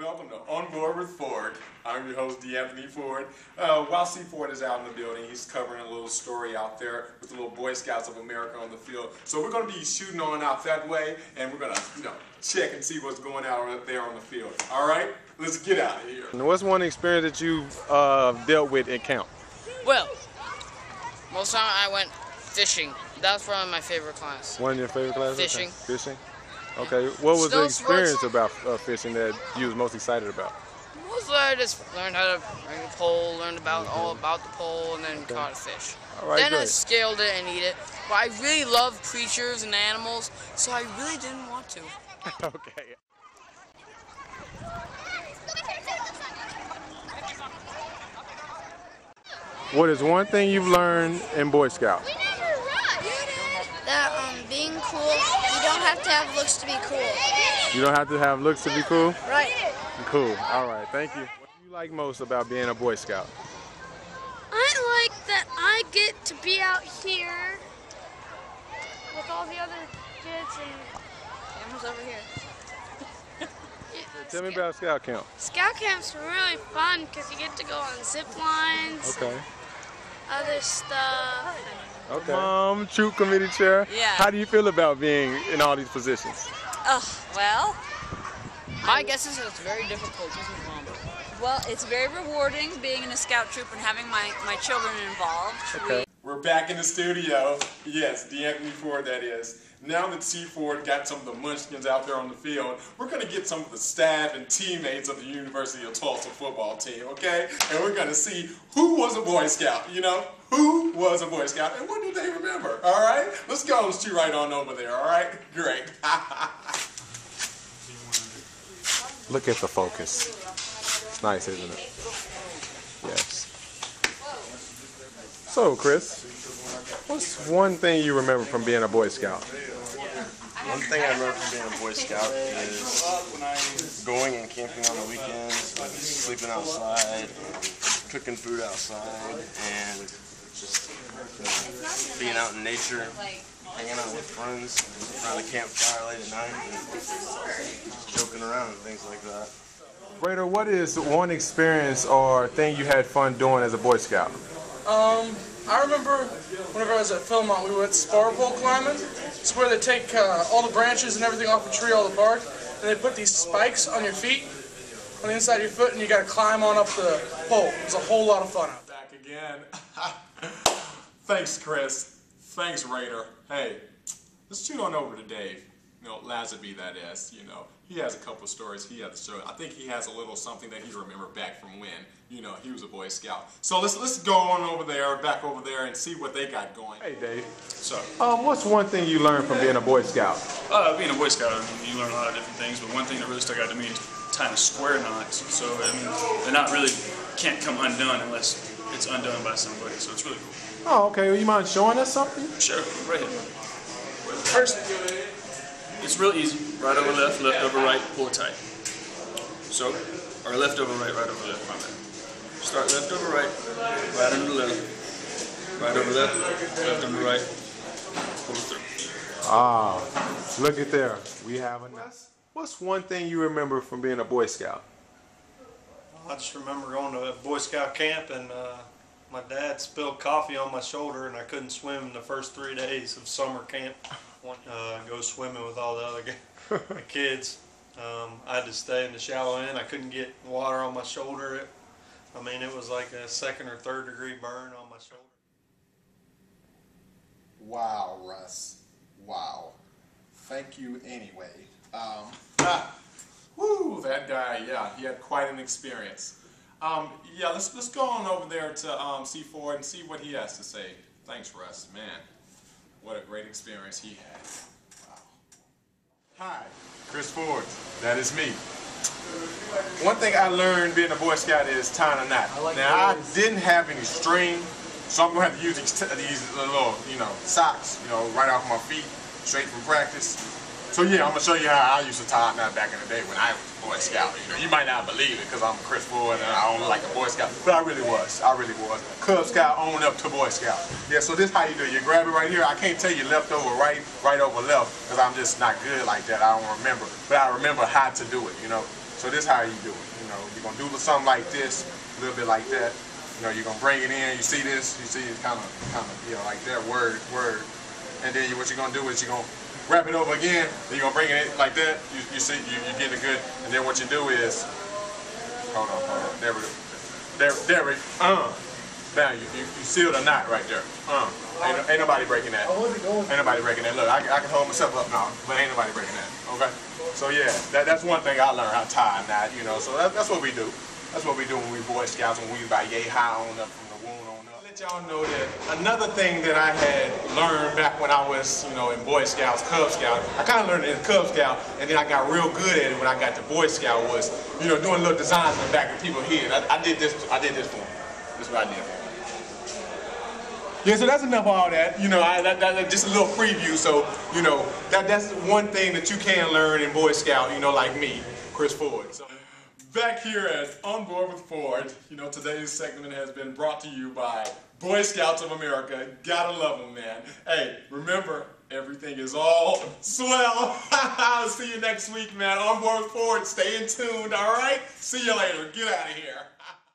Welcome to On Board with Ford. I'm your host, D'Anthony Ford. While C. Ford is out in the building, he's covering a little story out there with the little Boy Scouts of America on the field. So we're going to be shooting on out that way, and we're going to, check and see what's going on out there on the field. All right, let's get out of here. And what's one experience that you've dealt with in camp? Well, most of the time I went fishing. That was probably my favorite class. One of your favorite classes? Fishing. Okay. Fishing? Okay. What was the experience about fishing that you was most excited about? Mostly I just learned how to bring a pole, learned about all about the pole, and then caught a fish. All right, then great. I scaled it and eat it. But I really love creatures and animals, so I really didn't want to. Okay. What is one thing you've learned in Boy Scout? That being cool, you don't have to have looks to be cool. You don't have to have looks to be cool? Right. Cool. All right. Thank you. What do you like most about being a Boy Scout? I like that I get to be out here with all the other kids and Cameron's over here. Tell me about Scout Camp. Scout camp's really fun because you get to go on zip lines, Okay. other stuff. Okay. Troop committee chair. Yeah. How do you feel about being in all these positions? Well, My guess is that it's very difficult. it's very rewarding being in a scout troop and having my children involved. Okay. We're back in the studio. Yes, D'Anthony Ford, that is. Now that C. Ford got some of the munchkins out there on the field, we're going to get some of the staff and teammates of the University of Tulsa football team, okay? And we're going to see who was a Boy Scout, Who was a Boy Scout and what do they remember, all right? Let's go. Let's shoot right on over there, all right? Great. Look at the focus. It's nice, isn't it? Yes. So, Chris, what's one thing you remember from being a Boy Scout? One thing I remember from being a Boy Scout is going and camping on the weekends, sleeping outside, cooking food outside, and just being out in nature, hanging out with friends around the campfire late at night, and joking around and things like that. Raider, what is one experience or thing you had fun doing as a Boy Scout? I remember whenever I was at Philmont, we went spar pole climbing. It's where they take all the branches and everything off a tree, all the bark, and they put these spikes on your feet, on the inside of your foot, and you got to climb on up the pole. It's a whole lot of fun out there. Back again. Thanks, Chris. Thanks, Raider. Hey, let's shoot on over to Dave. Lazenby, that is, He has a couple of stories he has to show. I think he has a little something that he remembered back from when, he was a Boy Scout. So let's go on over there, back over there, and see what they got going. Hey, Dave. So, What's one thing you learned from being a Boy Scout? being a Boy Scout, you learn a lot of different things, but one thing that really stuck out to me is tying square knots. So, the knot really can't come undone unless it's undone by somebody, so it's really cool. Oh, okay. Well, you mind showing us something? Sure, right here. First, it's real easy. Right over left, left over right, pull it tight. So, or left over right, right over left, my bad. Start left over right, right under left, right over left, left over right, pull it through. Look at there. We have a knot. What's one thing you remember from being a Boy Scout? I just remember going to Boy Scout camp and my dad spilled coffee on my shoulder and I couldn't swim in the first 3 days of summer camp. Go swimming with all the other kids. I had to stay in the shallow end. I couldn't get water on my shoulder. It was like a 2nd or 3rd degree burn on my shoulder. Wow, Russ. Wow. Thank you anyway. That guy, yeah, he had quite an experience. Let's go on over there to C. Ford and see what he has to say. Thanks, Russ. Man, what a great experience he had. Wow. Hi, Chris Ford. That is me. One thing I learned being a Boy Scout is tying a knot. I didn't have any string, so I'm going to have to use these little, socks, right off my feet, straight from practice. So yeah, I'm going to show you how I used to tie a knot back in the day when I was a Boy Scout. You might not believe it because I'm Chris Ford and I don't like a Boy Scout, but I really was. Cub Scout owned up to Boy Scout. Yeah, so this is how you do it. You grab it right here. I can't tell you left over right over left because I'm just not good like that. I don't remember. But I remember how to do it, So this is how you do it. You know, you're gonna do something like this, a little bit like that. You know, you're gonna bring it in. You see this? You see it's kind of, you know, like that word. And then what you're gonna do is you're gonna wrap it over again. Then you're gonna bring it in like that. You see, you get it good. And then what you do is, hold on. There we go. Now you seal the knot right there. Ain't nobody breaking that. Ain't nobody breaking that. Look, I can hold myself up now, but ain't nobody breaking that. Okay. So yeah, that's one thing I learned how to tie a knot. You know, so that's what we do. That's what we do when we Boy Scouts, when we about yay high on up from the wound on up. Let y'all know that another thing that I had learned back when I was, you know, in Boy Scouts, Cub Scout, I kind of learned it in Cub Scout, and then I got real good at it when I got to Boy Scout was, you know, doing little designs in the back of people's heads. I did this for them. This is what I did. Yeah, so that's enough of all that. You know, that's just a little preview. So, you know, that's one thing that you can learn in Boy Scout, you know, like me, Chris Ford. So, back here at On Board with Ford, you know, today's segment has been brought to you by Boy Scouts of America. Gotta love them, man. Hey, remember, everything is all swell. I'll see you next week, man. On Board with Ford. Stay in tuned, all right? See you later. Get out of here.